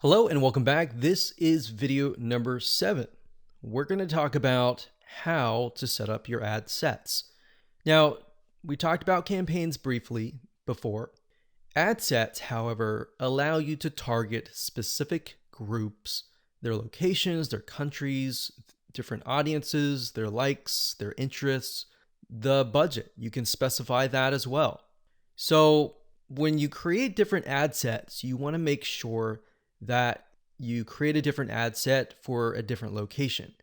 Hello and welcome back. This is video number 7. We're going to talk about how to set up your ad sets. Now, we talked about campaigns briefly before. Ad sets, however, allow you to target specific groups, their locations, their countries, different audiences, their likes, their interests, the budget. You can specify that as well. So when you create different ad sets, you want to make sure that you create a different ad set for a different location.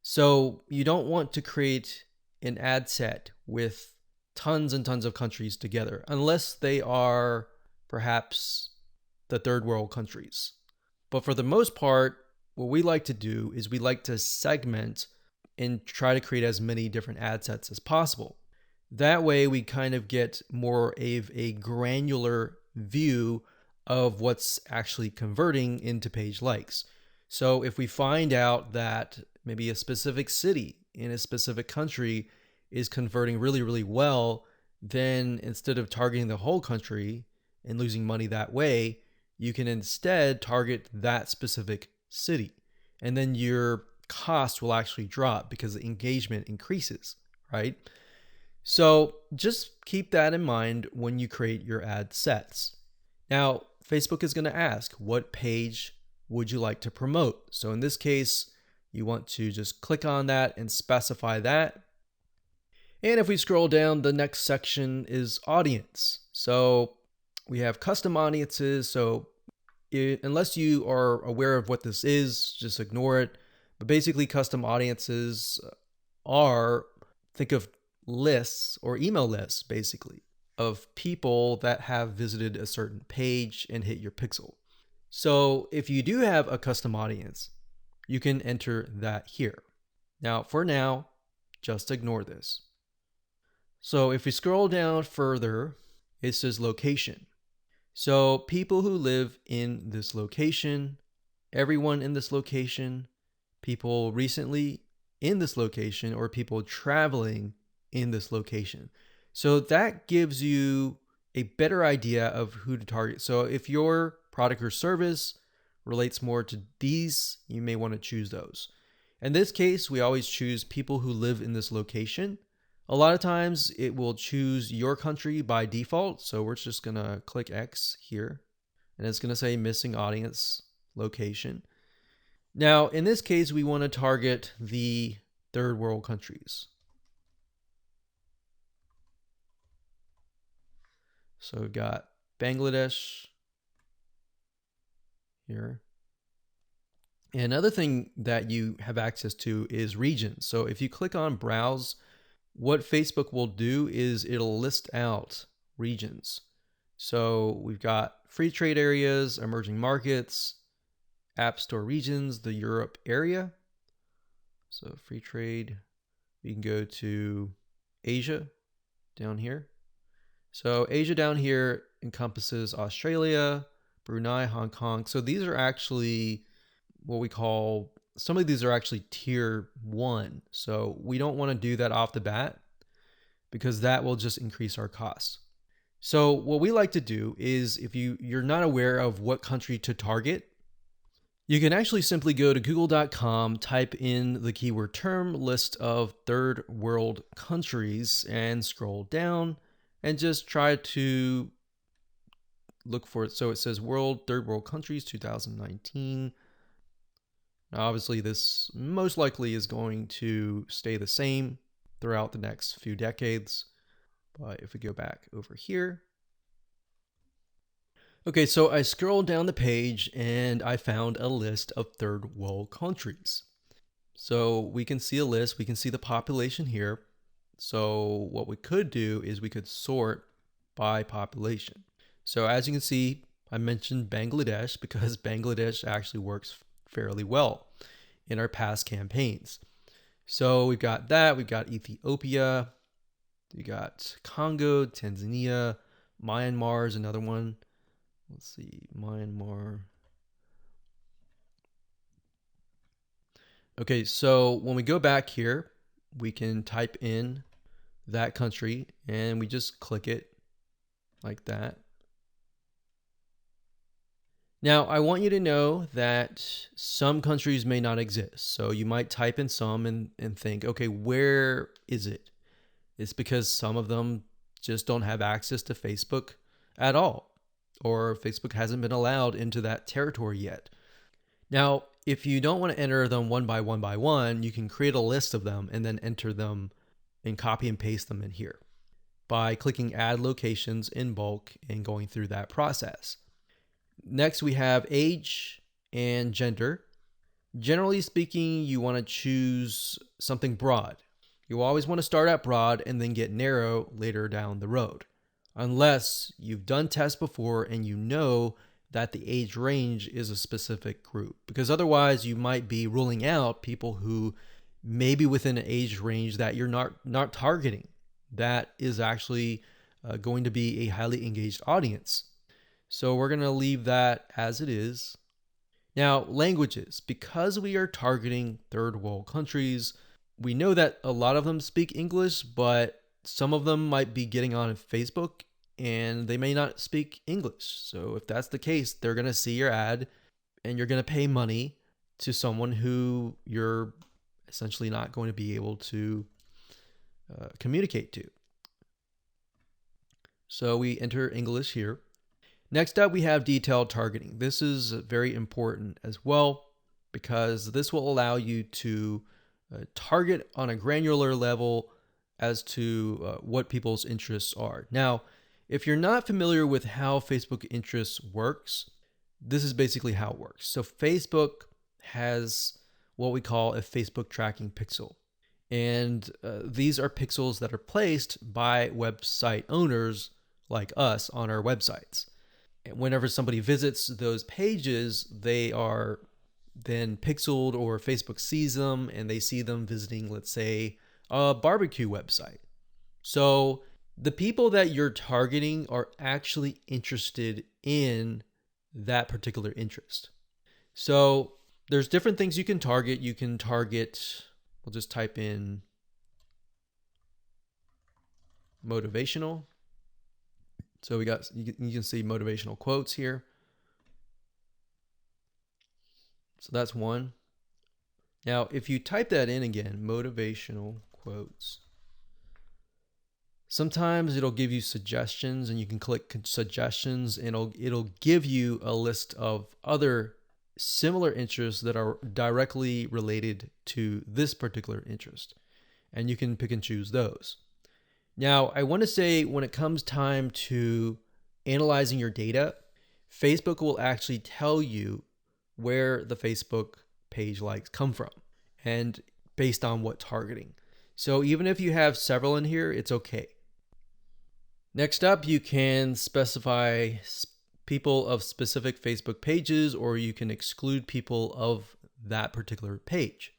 So you don't want to create an ad set with tons and tons of countries together, unless they are perhaps the third world countries. But for the most part, what we like to do is we like to segment and try to create as many different ad sets as possible. That way we kind of get more of a granular view of what's actually converting into page likes. So if we find out that maybe a specific city in a specific country is converting really, really well, then instead of targeting the whole country and losing money that way, you can instead target that specific city. And then your cost will actually drop because the engagement increases, right? So just keep that in mind when you create your ad sets. Now, Facebook is going to ask, what page would you like to promote? So in this case, you want to just click on that and specify that. And if we scroll down, the next section is audience. So we have custom audiences. So unless you are aware of what this is, just ignore it. But basically, custom audiences are, think of lists or email lists, basically, of people that have visited a certain page and hit your pixel. So if you do have a custom audience, you can enter that here. Now, for now, just ignore this. So if we scroll down further, it says location. So people who live in this location, everyone in this location, people recently in this location, or people traveling in this location. So that gives you a better idea of who to target. So if your product or service relates more to these, you may want to choose those. In this case, we always choose people who live in this location. A lot of times it will choose your country by default. So we're just going to click X here and it's going to say missing audience location. Now, in this case, we want to target the third world countries. So we've got Bangladesh here. And another thing that you have access to is regions. So if you click on browse, what Facebook will do is it'll list out regions. So we've got free trade areas, emerging markets, app store regions, the Europe area. So free trade, we can go to Asia down here. So Asia down here encompasses Australia, Brunei, Hong Kong. So these are actually what we call, some of these are actually tier 1. So we don't want to do that off the bat because that will just increase our costs. So what we like to do is, if you're not aware of what country to target, you can actually simply go to google.com, type in the keyword term, list of third world countries, and scroll down and just try to look for it. So it says third world countries 2019. Now, obviously this most likely is going to stay the same throughout the next few decades. But if we go back over here. Okay, so I scrolled down the page and I found a list of third world countries. So we can see a list, we can see the population here. So what we could do is we could sort by population. So as you can see, I mentioned Bangladesh because Bangladesh actually works fairly well in our past campaigns. So we've got that, we've got Ethiopia, we got Congo, Tanzania, Myanmar is another one. Let's see, Myanmar. Okay, so when we go back here, we can type in that country and we just click it like that. Now, I want you to know that some countries may not exist. So you might type in some and think, okay, where is it? It's because some of them just don't have access to Facebook at all, or Facebook hasn't been allowed into that territory yet. Now, if you don't want to enter them one by one, you can create a list of them and then enter them and copy and paste them in here by clicking add locations in bulk and going through that process. Next, we have age and gender. Generally speaking, you want to choose something broad. You always want to start out broad and then get narrow later down the road, unless you've done tests before and you know that the age range is a specific group, because otherwise you might be ruling out people who may be within an age range that you're not targeting. That is actually going to be a highly engaged audience. So we're going to leave that as it is. Now, languages. Because we are targeting third world countries, we know that a lot of them speak English, but some of them might be getting on Facebook and they may not speak English. So if that's the case, they're going to see your ad and you're going to pay money to someone who you're essentially not going to be able to communicate to. So we enter English here. Next up, we have detailed targeting. This is very important as well because this will allow you to target on a granular level as to what people's interests are. Now, if you're not familiar with how Facebook interests works, this is basically how it works. So Facebook has what we call a Facebook tracking pixel. And these are pixels that are placed by website owners like us on our websites. And whenever somebody visits those pages, they are then pixeled, or Facebook sees them and they see them visiting, let's say, a barbecue website. So the people that you're targeting are actually interested in that particular interest. So there's different things you can target. You can target, we'll just type in motivational. So you can see motivational quotes here. So that's one. Now, if you type that in again, motivational quotes, sometimes it'll give you suggestions and you can click suggestions and it'll give you a list of other similar interests that are directly related to this particular interest. And you can pick and choose those. Now, I want to say when it comes time to analyzing your data, Facebook will actually tell you where the Facebook page likes come from and based on what targeting. So even if you have several in here, it's okay. Next up, you can specify people of specific Facebook pages, or you can exclude people of that particular page.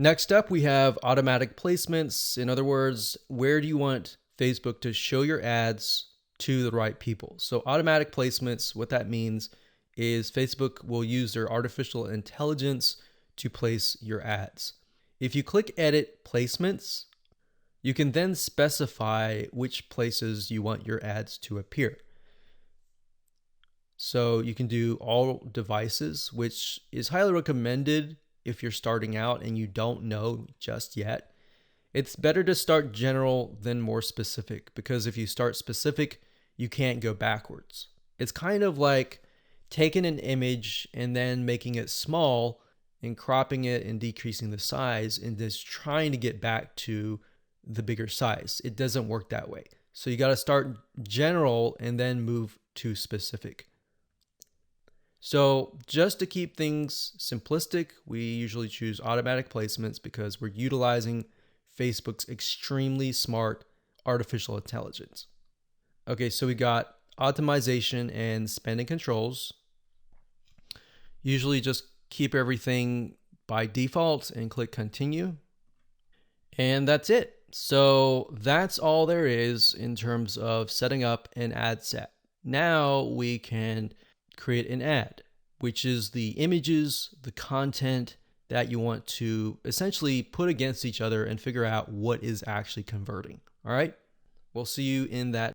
Next up, we have automatic placements. In other words, where do you want Facebook to show your ads to the right people? So automatic placements, what that means is Facebook will use their artificial intelligence to place your ads. If you click edit placements, you can then specify which places you want your ads to appear. So you can do all devices, which is highly recommended if you're starting out and you don't know just yet. It's better to start general than more specific, because if you start specific, you can't go backwards. It's kind of like taking an image and then making it small and cropping it and decreasing the size and just trying to get back to the bigger size. It doesn't work that way. So you got to start general and then move to specific. So just to keep things simplistic, we usually choose automatic placements because we're utilizing Facebook's extremely smart artificial intelligence. Okay, so we got optimization and spending controls. Usually just keep everything by default and click continue. And that's it. So that's all there is in terms of setting up an ad set. Now we can create an ad, which is the images, the content that you want to essentially put against each other and figure out what is actually converting. All right, we'll see you in that